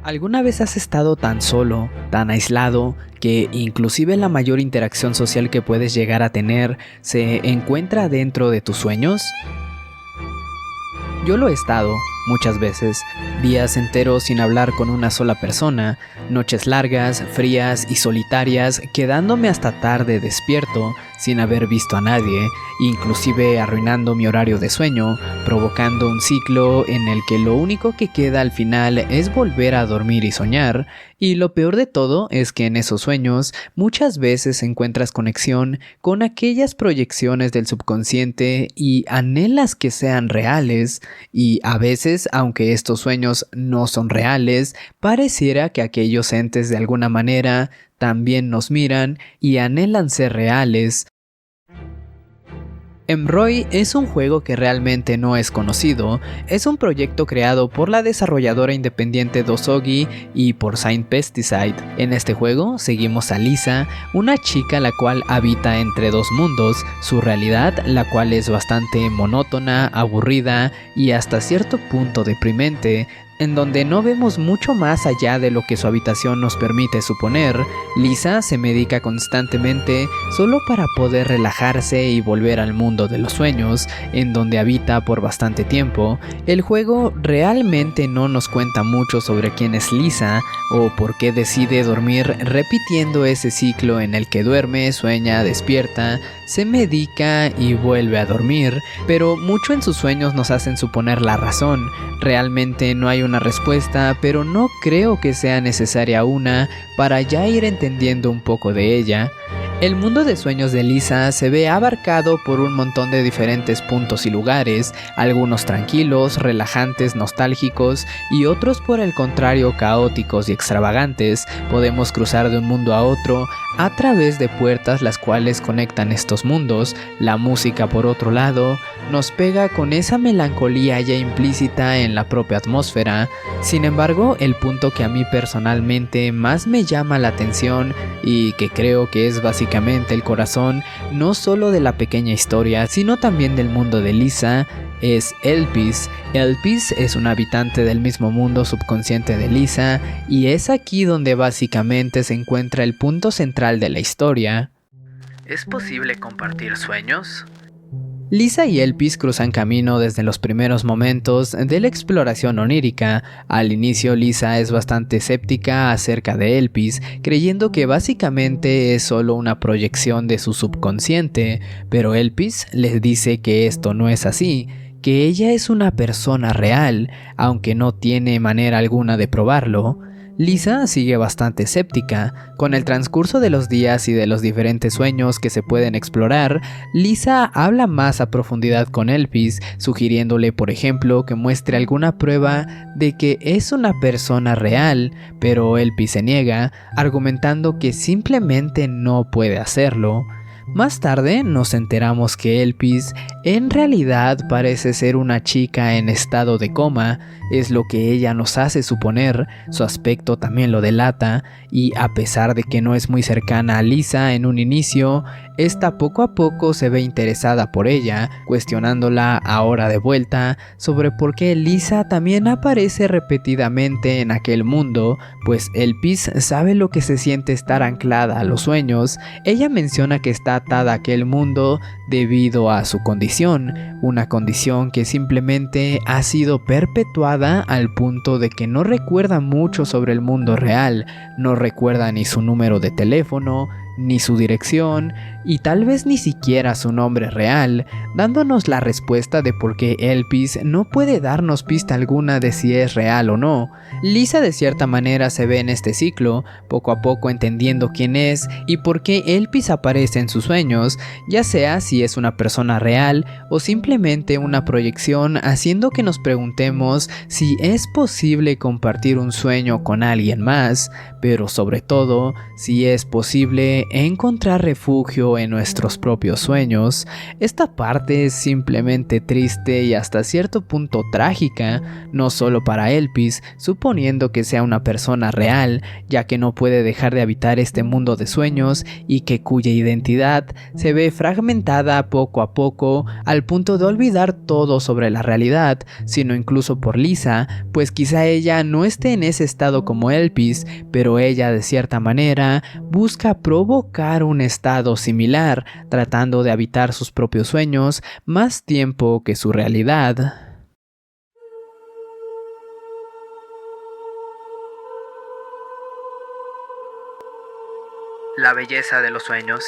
¿Alguna vez has estado tan solo, tan aislado, que inclusive la mayor interacción social que puedes llegar a tener se encuentra dentro de tus sueños? Yo lo he estado, muchas veces, días enteros sin hablar con una sola persona, noches largas, frías y solitarias, quedándome hasta tarde despierto, sin haber visto a nadie, inclusive arruinando mi horario de sueño, provocando un ciclo en el que lo único que queda al final es volver a dormir y soñar, y lo peor de todo es que en esos sueños muchas veces encuentras conexión con aquellas proyecciones del subconsciente y anhelas que sean reales, y a veces, aunque estos sueños no son reales, pareciera que aquellos entes de alguna manera también nos miran y anhelan ser reales. Emroy es un juego que realmente no es conocido, es un proyecto creado por la desarrolladora independiente Dosogi y por Saint Pesticide. En este juego seguimos a Lisa, una chica la cual habita entre dos mundos, su realidad la cual es bastante monótona, aburrida y hasta cierto punto deprimente, en donde no vemos mucho más allá de lo que su habitación nos permite suponer. Lisa se medica constantemente solo para poder relajarse y volver al mundo de los sueños, en donde habita por bastante tiempo. El juego realmente no nos cuenta mucho sobre quién es Lisa o por qué decide dormir repitiendo ese ciclo en el que duerme, sueña, despierta, se medica y vuelve a dormir, pero mucho en sus sueños nos hacen suponer la razón. Realmente no hay una respuesta, pero no creo que sea necesaria una para ya ir entendiendo un poco de ella. El mundo de sueños de Lisa se ve abarcado por un montón de diferentes puntos y lugares, algunos tranquilos, relajantes, nostálgicos y otros por el contrario caóticos y extravagantes. Podemos cruzar de un mundo a otro a través de puertas las cuales conectan estos mundos. La música, por otro lado, nos pega con esa melancolía ya implícita en la propia atmósfera. Sin embargo, el punto que a mí personalmente más me llama la atención y que creo que es básicamente el corazón no solo de la pequeña historia, sino también del mundo de Lisa, es Elpis. Elpis es un habitante del mismo mundo subconsciente de Lisa y es aquí donde básicamente se encuentra el punto central de la historia. ¿Es posible compartir sueños? Lisa y Elpis cruzan camino desde los primeros momentos de la exploración onírica. Al inicio Lisa es bastante escéptica acerca de Elpis, creyendo que básicamente es solo una proyección de su subconsciente, pero Elpis les dice que esto no es así, que ella es una persona real, aunque no tiene manera alguna de probarlo. Lisa sigue bastante escéptica. Con el transcurso de los días y de los diferentes sueños que se pueden explorar, Lisa habla más a profundidad con Elpis, sugiriéndole por ejemplo que muestre alguna prueba de que es una persona real, pero Elpis se niega, argumentando que simplemente no puede hacerlo. Más tarde nos enteramos que Elpis en realidad parece ser una chica en estado de coma, es lo que ella nos hace suponer, su aspecto también lo delata, y a pesar de que no es muy cercana a Lisa en un inicio, esta poco a poco se ve interesada por ella, cuestionándola ahora de vuelta sobre por qué Lisa también aparece repetidamente en aquel mundo, pues Elpis sabe lo que se siente estar anclada a los sueños. Ella menciona que está atada a aquel mundo debido a su condición, una condición que simplemente ha sido perpetuada al punto de que no recuerda mucho sobre el mundo real, no recuerda ni su número de teléfono, ni su dirección, y tal vez ni siquiera su nombre real, dándonos la respuesta de por qué Elpis no puede darnos pista alguna de si es real o no. Lisa de cierta manera se ve en este ciclo, poco a poco entendiendo quién es y por qué Elpis aparece en sus sueños, ya sea si es una persona real o simplemente una proyección, haciendo que nos preguntemos si es posible compartir un sueño con alguien más, pero sobre todo si es posible de encontrar refugio en nuestros propios sueños, esta parte es simplemente triste y hasta cierto punto trágica, no solo para Elpis, suponiendo que sea una persona real, ya que no puede dejar de habitar este mundo de sueños y que cuya identidad se ve fragmentada poco a poco al punto de olvidar todo sobre la realidad, sino incluso por Lisa, pues quizá ella no esté en ese estado como Elpis, pero ella de cierta manera busca provocar un estado similar, tratando de habitar sus propios sueños más tiempo que su realidad. La belleza de los sueños.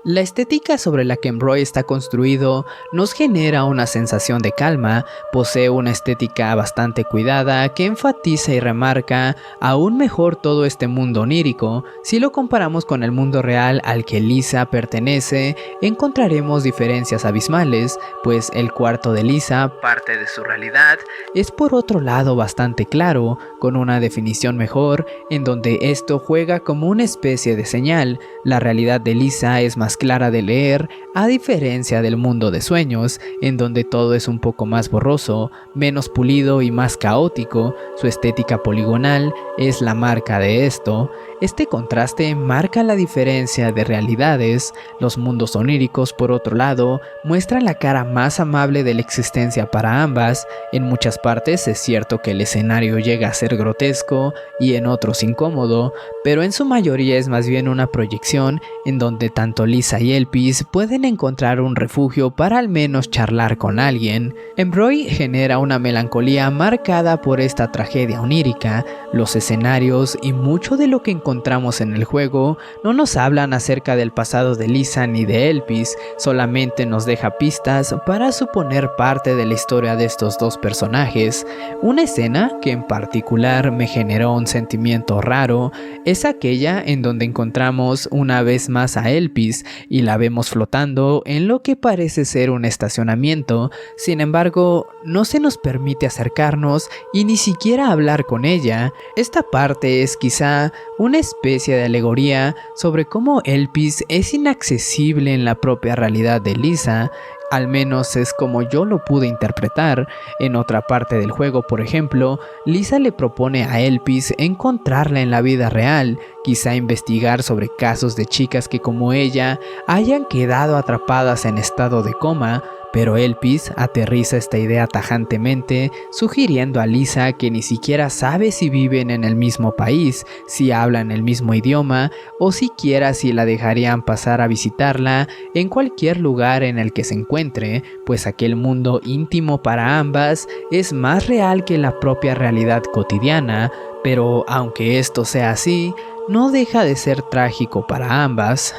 La estética sobre la que Embroid está construido nos genera una sensación de calma, posee una estética bastante cuidada que enfatiza y remarca aún mejor todo este mundo onírico. Si lo comparamos con el mundo real al que Lisa pertenece, encontraremos diferencias abismales, pues el cuarto de Lisa, parte de su realidad, es por otro lado bastante claro, con una definición mejor, en donde esto juega como una especie de señal. La realidad de Lisa es más clara de leer, a diferencia del mundo de sueños, en donde todo es un poco más borroso, menos pulido y más caótico. Su estética poligonal es la marca de esto. Este contraste marca la diferencia de realidades. Los mundos oníricos, por otro lado, muestran la cara más amable de la existencia para ambas. En muchas partes es cierto que el escenario llega a ser grotesco y en otros incómodo, pero en su mayoría es más bien una proyección en donde tanto Lisa y Elpis pueden encontrar un refugio para al menos charlar con alguien. Embroid genera una melancolía marcada por esta tragedia onírica. Los escenarios y mucho de lo que encontramos en el juego no nos hablan acerca del pasado de Lisa ni de Elpis, solamente nos deja pistas para suponer parte de la historia de estos dos personajes. Una escena que en particular me generó un sentimiento raro es aquella en donde encontramos una vez más a Elpis y la vemos flotando en lo que parece ser un estacionamiento. Sin embargo, no se nos permite acercarnos y ni siquiera hablar con ella. Esta parte es quizá una especie de alegoría sobre cómo Elpis es inaccesible en la propia realidad de Lisa. Al menos es como yo lo pude interpretar. En otra parte del juego, por ejemplo, Lisa le propone a Elpis encontrarla en la vida real, quizá investigar sobre casos de chicas que como ella hayan quedado atrapadas en estado de coma, pero Elpis aterriza esta idea tajantemente, sugiriendo a Lisa que ni siquiera sabe si viven en el mismo país, si hablan el mismo idioma o siquiera si la dejarían pasar a visitarla en cualquier lugar en el que se encuentre, pues aquel mundo íntimo para ambas es más real que la propia realidad cotidiana. Pero aunque esto sea así, no deja de ser trágico para ambas.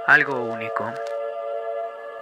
Algo único.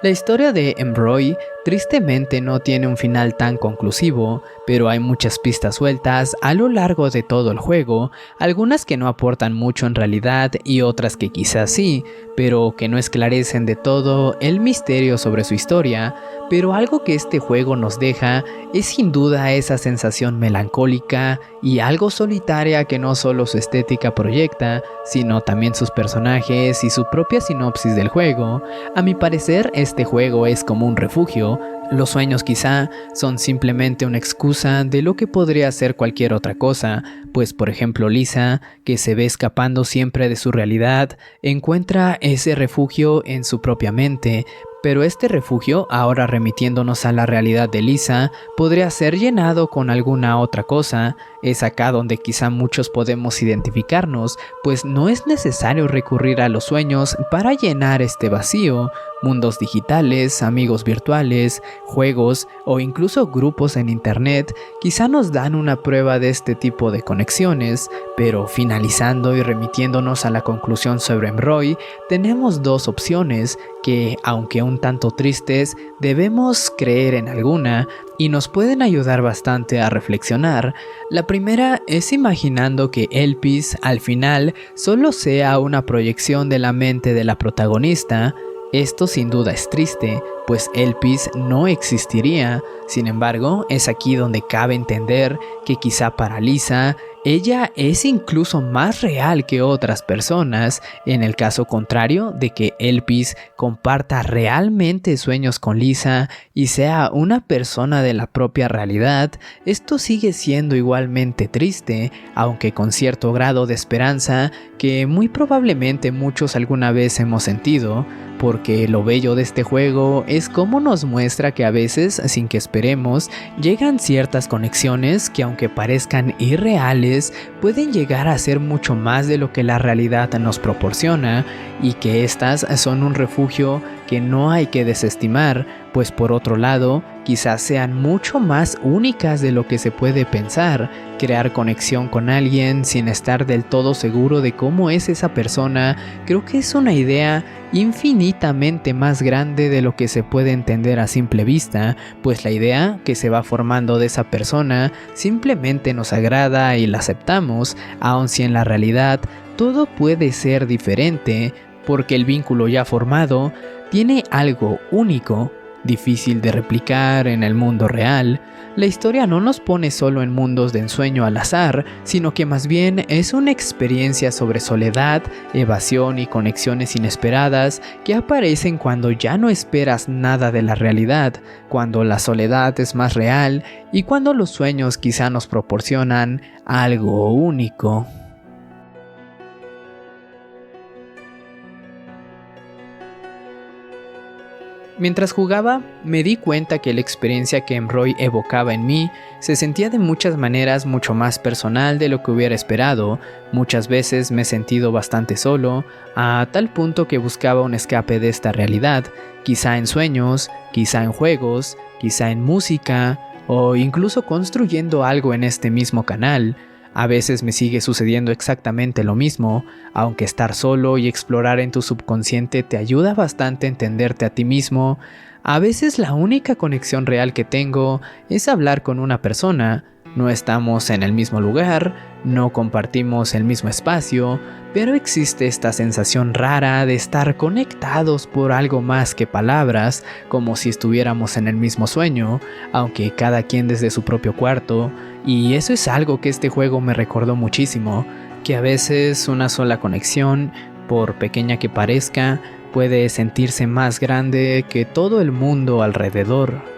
La historia de Embroid tristemente no tiene un final tan conclusivo, pero hay muchas pistas sueltas a lo largo de todo el juego, algunas que no aportan mucho en realidad y otras que quizás sí, pero que no esclarecen de todo el misterio sobre su historia. Pero algo que este juego nos deja es sin duda esa sensación melancólica y algo solitaria que no solo su estética proyecta, sino también sus personajes y su propia sinopsis del juego. A mi parecer, este juego es como un refugio. Los sueños quizá son simplemente una excusa de lo que podría ser cualquier otra cosa, pues por ejemplo Lisa, que se ve escapando siempre de su realidad, encuentra ese refugio en su propia mente. Pero este refugio, ahora remitiéndonos a la realidad de Lisa, podría ser llenado con alguna otra cosa. Es acá donde quizá muchos podemos identificarnos, pues no es necesario recurrir a los sueños para llenar este vacío. Mundos digitales, amigos virtuales, juegos o incluso grupos en internet quizá nos dan una prueba de este tipo de conexiones, pero finalizando y remitiéndonos a la conclusión sobre Embroid, tenemos dos opciones que, aunque un tanto tristes, debemos creer en alguna y nos pueden ayudar bastante a reflexionar. La primera es imaginando que Elpis al final solo sea una proyección de la mente de la protagonista. Esto sin duda es triste, pues Elpis no existiría. Sin embargo, es aquí donde cabe entender que quizá para Lisa, ella es incluso más real que otras personas, en el caso contrario de que Elpis comparta realmente sueños con Lisa y sea una persona de la propia realidad. Esto sigue siendo igualmente triste, aunque con cierto grado de esperanza que muy probablemente muchos alguna vez hemos sentido, porque lo bello de este juego es cómo nos muestra que a veces, sin que esperemos, llegan ciertas conexiones que, aunque parezcan irreales, pueden llegar a ser mucho más de lo que la realidad nos proporciona, y que estas son un refugio que no hay que desestimar, pues por otro lado, quizás sean mucho más únicas de lo que se puede pensar. Crear conexión con alguien sin estar del todo seguro de cómo es esa persona, creo que es una idea infinitamente más grande de lo que se puede entender a simple vista, pues la idea que se va formando de esa persona simplemente nos agrada y la aceptamos, aun si en la realidad todo puede ser diferente, porque el vínculo ya formado tiene algo único, difícil de replicar en el mundo real. La historia no nos pone solo en mundos de ensueño al azar, sino que más bien es una experiencia sobre soledad, evasión y conexiones inesperadas que aparecen cuando ya no esperas nada de la realidad, cuando la soledad es más real y cuando los sueños quizá nos proporcionan algo único. Mientras jugaba, me di cuenta que la experiencia que Emroy evocaba en mí se sentía de muchas maneras mucho más personal de lo que hubiera esperado. Muchas veces me he sentido bastante solo, a tal punto que buscaba un escape de esta realidad, quizá en sueños, quizá en juegos, quizá en música, o incluso construyendo algo en este mismo canal. A veces me sigue sucediendo exactamente lo mismo, aunque estar solo y explorar en tu subconsciente te ayuda bastante a entenderte a ti mismo. A veces la única conexión real que tengo es hablar con una persona. No estamos en el mismo lugar, no compartimos el mismo espacio, pero existe esta sensación rara de estar conectados por algo más que palabras, como si estuviéramos en el mismo sueño, aunque cada quien desde su propio cuarto. Y eso es algo que este juego me recordó muchísimo, que a veces una sola conexión, por pequeña que parezca, puede sentirse más grande que todo el mundo alrededor.